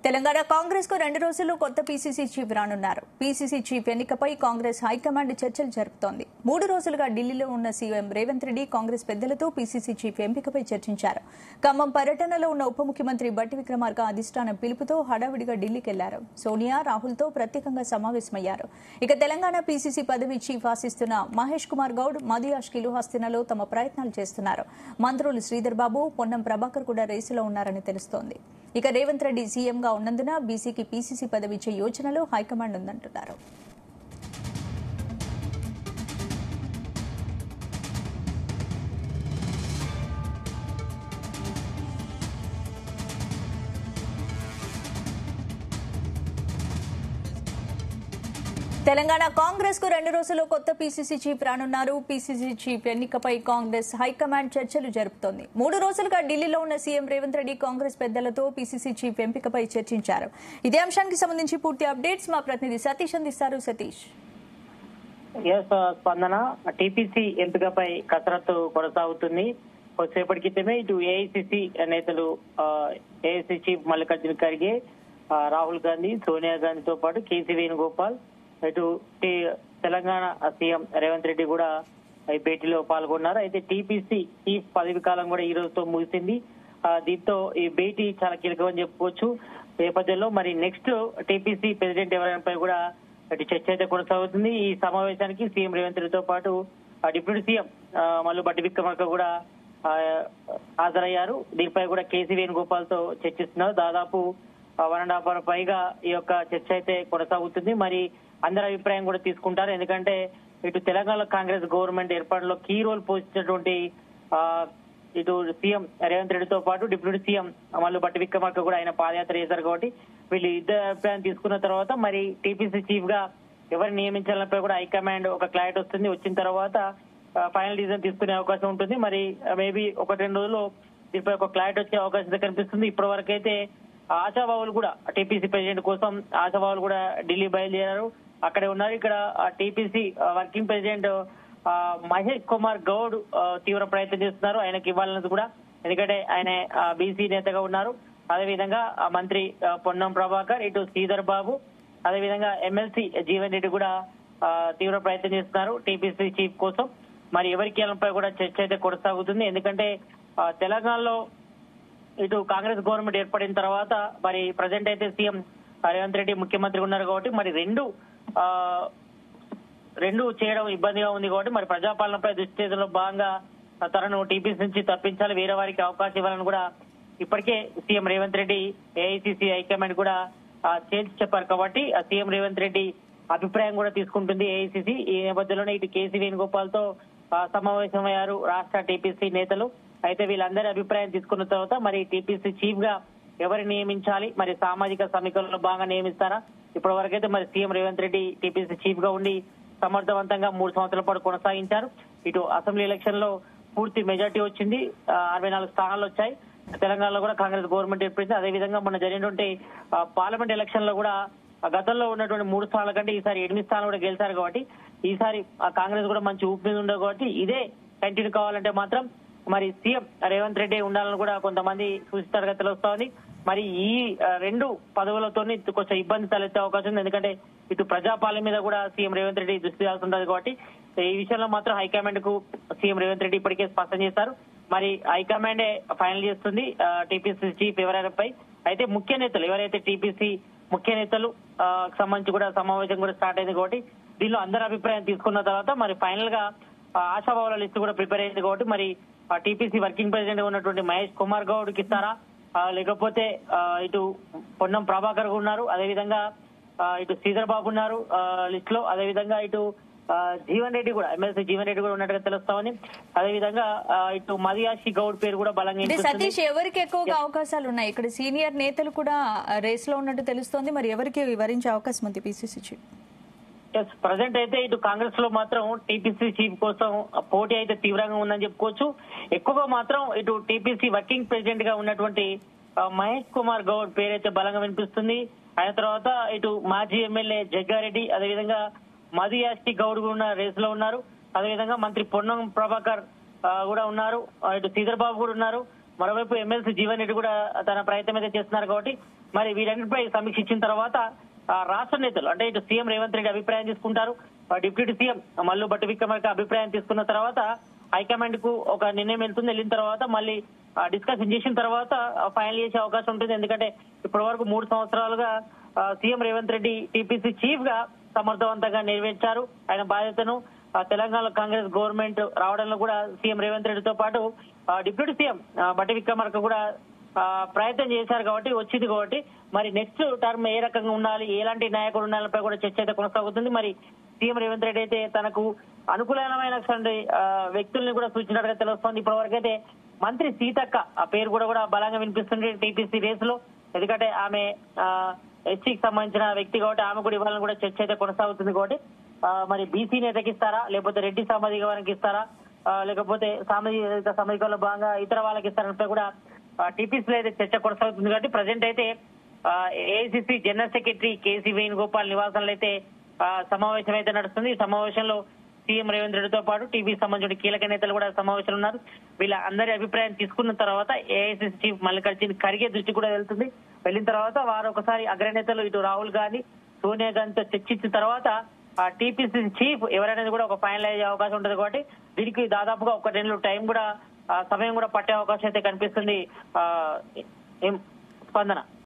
తెలంగాణ కాంగ్రెస్ కు 2 రోజుల్లో కొత్త పీసీసీ చీఫ్ రానున్నారు. పీసీసీ చీఫ్ ఎన్నికపై కాంగ్రెస్ హైకమాండ్ చర్చలు జరుపుతోంది. 3 రోజులుగా ఢిల్లీలో ఉన్న సీఎం రేవంత్ రెడ్డి కాంగ్రెస్ పెద్దలతో పీసీసీ చీఫ్ ఎంపికపై చర్చించారు. ఖమ్మం పర్యటనలో ఉన్న ఉప ముఖ్యమంత్రి బట్టి విక్రమార్క అధిష్టానం పిలుపుతో హడావిడిగా ఢిల్లీకి వెళ్లారు. సోనియా, రాహుల్తో ప్రత్యేకంగా సమావేశమయ్యారు. ఇక తెలంగాణ పీసీసీ పదవి చీఫ్ ఆశిస్తున్న మహేష్ కుమార్ గౌడ్ మదియాష్ కిలుహస్తినలో తమ ప్రయత్నాలు చేస్తున్నారు. మంత్రులు శ్రీధర్ బాబు, పొన్నం ప్రభాకర్ కూడా రేసులో ఉన్నారని తెలుస్తోంది. ఇక రేవంత్ రెడ్డి సీఎంగా ఉన్నందున బీసీకి పీసీసీ పదవి ఇచ్చే యోచనలో హైకమాండ్ ఉందంటున్నారు. తెలంగాణ కాంగ్రెస్ కు 2 రోజుల్లో కొత్త పీసీసీ చీఫ్ రానున్నారు. పీసీసీ చీఫ్ ఎన్నికపై కాంగ్రెస్ హైకమాండ్ చర్చలు జరుపుతోంది. 3 రోజులుగా ఢిల్లీలో ఉన్న సీఎం రేవంత్ రెడ్డి కాంగ్రెస్ పెద్దలతో పీసీసీ చీఫ్ ఎంపికపై చర్చించారు. ఇదే అంశానికి సంబంధించి పూర్తి అప్డేట్స్ మా ప్రతినిధి సతీష్ అందిస్తారు. సతీష్. స్పందన, టీపీసీ ఎంపికపై కసరత్తు కొనసాగుతుంది. కొద్దిసేపటి క్రితమే ఇటు ఏఐసీసీ నేతలు ఏఐసీ చీఫ్ మల్లికార్జున ఖర్గే, రాహుల్ గాంధీ, సోనియా గాంధీతో పాటు కేసీ వేణుగోపాల్, ఇటు తెలంగాణ సీఎం రేవంత్ రెడ్డి కూడా ఈ భేటీలో పాల్గొన్నారు. అయితే టీపీసీ చీఫ్ పదవి కాలం కూడా ఈ రోజుతో ముగిసింది. దీంతో ఈ భేటీ చాలా కీలకమని చెప్పుకోవచ్చు. నేపథ్యంలో మరి నెక్స్ట్ టీపీసీ ప్రెసిడెంట్ ఎవరైనా కూడా చర్చ అయితే కొనసాగుతుంది. ఈ సమావేశానికి సీఎం రేవంత్ రెడ్డితో పాటు డిప్యూటీ సీఎం మల్లు బట్టి విక్రమార్క కూడా హాజరయ్యారు. దీనిపై కూడా కేసీ వేణుగోపాల్ తో చర్చిస్తున్నారు. దాదాపు 1.5 hour పైగా ఈ యొక్క చర్చ అయితే కొనసాగుతుంది. మరి అందరి అభిప్రాయం కూడా తీసుకుంటారు. ఎందుకంటే ఇటు తెలంగాణ కాంగ్రెస్ గవర్నమెంట్ ఏర్పాటులో కీ రోల్ పోషించినటువంటి ఇటు సీఎం రేవంత్ రెడ్డితో పాటు డిప్యూటీ సీఎం మల్లు బట్టి విక్రమార్క కూడా ఆయన పాదయాత్ర చేశారు. కాబట్టి వీళ్ళు ఇద్దరు అభిప్రాయం తీసుకున్న తర్వాత మరి టీపీసీ చీఫ్ గా ఎవరిని నియమించాలపై కూడా హైకమాండ్ ఒక క్లారిటీ వస్తుంది. వచ్చిన తర్వాత ఫైనల్ డిసిజన్ తీసుకునే అవకాశం ఉంటుంది. మరి మేబీ 1-2 రోజుల్లో దీనిపై ఒక క్లారిటీ వచ్చే అవకాశం కనిపిస్తుంది. ఇప్పటి వరకు అయితే ఆశావాహులు కూడా టీపీసీ ప్రెసిడెంట్ కోసం ఆశావాహులు కూడా ఢిల్లీ బయలుదేరారు, అక్కడే ఉన్నారు. ఇక్కడ TPC working president Mahesh Kumar Goud తీవ్ర ప్రయత్నం చేస్తున్నారు ఆయనకి ఇవ్వాలన్నది కూడా. ఎందుకంటే ఆయన బీసీ నేతగా ఉన్నారు. అదేవిధంగా మంత్రి పొన్నం ప్రభాకర్, ఇటు శ్రీధర్ బాబు, అదేవిధంగా ఎమ్మెల్సీ జీవన్ రెడ్డి కూడా తీవ్ర ప్రయత్నం చేస్తున్నారు టీపీసీ చీఫ్ కోసం. మరి ఎవరికి పై కూడా చర్చ అయితే కొనసాగుతుంది. ఎందుకంటే తెలంగాణలో ఇటు కాంగ్రెస్ గవర్నమెంట్ ఏర్పడిన తర్వాత మరి ప్రజెంట్ అయితే సీఎం రేవంత్ రెడ్డి ముఖ్యమంత్రి ఉన్నారు కాబట్టి మరి రెండు చేయడం ఇబ్బందిగా ఉంది. కాబట్టి మరి ప్రజాపాలనపై దృష్టిలో భాగంగా తనను టీపీసీ నుంచి తప్పించాలి, వేరే వారికి అవకాశం ఇవ్వాలని కూడా ఇప్పటికే CM Revanth Reddy AICC high command కూడా చేసి చెప్పారు. కాబట్టి సీఎం రేవంత్ రెడ్డి అభిప్రాయం కూడా తీసుకుంటుంది ఏఐసీసీ. ఈ నేపథ్యంలోనే ఇటు కేసీ వేణుగోపాల్ తో సమావేశమయ్యారు రాష్ట్ర టీపీసీ నేతలు. అయితే వీళ్ళందరి అభిప్రాయం తీసుకున్న తర్వాత మరి టీపీసీ చీఫ్ గా ఎవరిని నియమించాలి, మరి సామాజిక సమీకరణలో బాగా నియమిస్తారా? ఇప్పటి వరకైతే మరి CM Revanth Reddy TPC chief గా ఉండి సమర్థవంతంగా 3 సంవత్సరాల పాటు కొనసాగించారు. ఇటు అసెంబ్లీ ఎలక్షన్ లో పూర్తి మెజార్టీ వచ్చింది, 64 స్థానాలు వచ్చాయి. తెలంగాణలో కూడా కాంగ్రెస్ గవర్నమెంట్ ఏర్పడింది. అదేవిధంగా మొన్న జరిగినటువంటి పార్లమెంట్ ఎలక్షన్ లో కూడా గతంలో ఉన్నటువంటి 3 స్థానాల కంటే ఈసారి 8 స్థానాలు కూడా గెలిచారు. కాబట్టి ఈసారి కాంగ్రెస్ కూడా మంచి ఊపు మీద ఉండదు. కాబట్టి ఇదే కంటిన్యూ కావాలంటే మాత్రం మరి సీఎం రేవంత్ రెడ్డి ఉండాలని కూడా కొంతమంది సూచిస్తారుగా తెలుస్తోంది. మరి ఈ 2 పదవులతో కొంచెం ఇబ్బంది తలెత్తే అవకాశం ఉంది. ఎందుకంటే ఇటు ప్రజాపాలన మీద కూడా సీఎం రేవంత్ రెడ్డి దృష్టి ఉంటది. కాబట్టి ఈ విషయంలో మాత్రం హైకమాండ్ కు సీఎం రేవంత్ రెడ్డి ఇప్పటికే స్పష్టం చేశారు. మరి హైకమాండే ఫైనల్ చేస్తుంది టీపీసీ చీఫ్ ఎవరైనాపై. అయితే ముఖ్య నేతలు ఎవరైతే టీపీసీ ముఖ్య నేతలు సంబంధించి కూడా సమావేశం కూడా స్టార్ట్ అయింది. కాబట్టి దీనిలో అందరి అభిప్రాయం తీసుకున్న తర్వాత మరి ఫైనల్ గా ఆశాభావాల లిస్టు కూడా ప్రిపేర్ అయింది. కాబట్టి మరి టీపీసీ వర్కింగ్ ప్రెసిడెంట్ ఉన్నటువంటి మహేష్ కుమార్ గౌడ్ కి ఇస్తారా, లేకపోతే ఇటు పొన్నం ప్రభాకర్ ఉన్నారు, అదేవిధంగా ఇటు శ్రీధర్ బాబు ఉన్నారు లిస్ట్ లో, అదేవిధంగా ఇటు జీవన్ రెడ్డి కూడా ఎమ్మెల్సీ జీవన్ రెడ్డి కూడా ఉన్నట్టుగా తెలుస్తామని, అదేవిధంగా ఇటు మదియాషి గౌడ్ పేరు కూడా బలంగా. సతీష్, ఎవరికి ఎక్కువగా అవకాశాలు ఉన్నాయి? ఇక్కడ సీనియర్ నేతలు కూడా రేస్ లో ఉన్నట్టు తెలుస్తోంది. మరి ఎవరికి వివరించే అవకాశం ఉంది పీసీసీ చీఫ్? ప్రజెంట్ అయితే ఇటు కాంగ్రెస్ లో మాత్రం టీపీసీ చీఫ్ కోసం పోటీ అయితే తీవ్రంగా ఉందని చెప్పుకోవచ్చు. ఎక్కువగా మాత్రం ఇటు టీపీసీ వర్కింగ్ ప్రెసిడెంట్ గా ఉన్నటువంటి మహేష్ కుమార్ గౌడ్ పేరైతే బలంగా వినిపిస్తుంది. ఆయన తర్వాత ఇటు మాజీ ఎమ్మెల్యే జగ్గారెడ్డి, అదేవిధంగా మదియాష్టి గౌడ్ కూడా రేస్ లో ఉన్నారు. అదేవిధంగా మంత్రి పొన్నం ప్రభాకర్ కూడా ఉన్నారు, ఇటు శ్రీధర్ బాబు కూడా ఉన్నారు. మరోవైపు ఎమ్మెల్సీ జీవన్ రెడ్డి కూడా తన ప్రయత్నం అయితే చేస్తున్నారు. కాబట్టి మరి వీరన్నిటిపై సమీక్ష ఇచ్చిన తర్వాత రాష్ట్ర నేతలు అంటే ఇటు సీఎం రేవంత్ రెడ్డి అభిప్రాయం తీసుకుంటారు, డిప్యూటీ సీఎం మల్లు భట్టి విక్రమార్క అభిప్రాయం తీసుకున్న తర్వాత హైకమాండ్ కు ఒక నిర్ణయం వెళ్తుంది. వెళ్ళిన తర్వాత మళ్ళీ డిస్కషన్ చేసిన తర్వాత ఫైనల్ చేసే అవకాశం ఉంటుంది. ఎందుకంటే ఇప్పటి వరకు 3 సంవత్సరాలుగా CM Revanth Reddy TPC chief గా సమర్థవంతంగా నెరవేర్చారు. ఆయన బాధ్యతను తెలంగాణ కాంగ్రెస్ గవర్నమెంట్ రావడంలో కూడా సీఎం రేవంత్ రెడ్డితో పాటు డిప్యూటీ సీఎం భట్టి విక్రమార్క కూడా ప్రయత్నం చేశారు కాబట్టి వచ్చింది. కాబట్టి మరి నెక్స్ట్ టర్మ్ ఏ రకంగా ఉండాలి, ఎలాంటి నాయకుడు ఉండాలపై కూడా చర్చ అయితే కొనసాగుతుంది. మరి సీఎం రేవంత్ రెడ్డి అయితే తనకు అనుకూలమైన వ్యక్తుల్ని కూడా సూచించినట్టుగా తెలుస్తోంది. ఇప్పటి వరకు అయితే మంత్రి సీతక్క ఆ పేరు కూడా బలంగా వినిపిస్తుంది టీపీసీ రేసులో. ఎందుకంటే ఆమె ఎస్సీకి సంబంధించిన వ్యక్తి కాబట్టి ఆమె కూడా ఇవ్వాలని కూడా చర్చ అయితే కొనసాగుతుంది. కాబట్టి మరి బీసీ నేతకి ఇస్తారా, లేకపోతే రెడ్డి సామాజిక వర్గానికి ఇస్తారా, లేకపోతే సామాజికంలో భాగంగా ఇతర వాళ్ళకి ఇస్తారనిపై కూడా టీపీసీలో అయితే చర్చ కొనసాగుతుంది. కాబట్టి ప్రజెంట్ అయితే AICC general secretary KC Venugopal నివాసంలో అయితే సమావేశం అయితే నడుస్తుంది. ఈ సమావేశంలో సీఎం రేవంత్ రెడ్డితో పాటు టీపీకి సంబంధించిన కీలక నేతలు కూడా సమావేశంలో ఉన్నారు. వీళ్ళ అందరి అభిప్రాయం తీసుకున్న తర్వాత ఏఐసీసీ చీఫ్ మల్లికార్జున ఖర్గే దృష్టి కూడా వెళ్తుంది. వెళ్ళిన తర్వాత వారు ఒకసారి అగ్రనేతలు ఇటు రాహుల్ గాంధీ, సోనియా గాంధీతో చర్చించిన తర్వాత టీపీసీ చీఫ్ ఎవరనేది కూడా ఒక ఫైనల్ అయ్యే అవకాశం ఉంటుంది. కాబట్టి దీనికి దాదాపుగా 1 నెల టైం కూడా సమయం కూడా పట్టే అవకాశం అయితే కనిపిస్తుంది. స్పందన.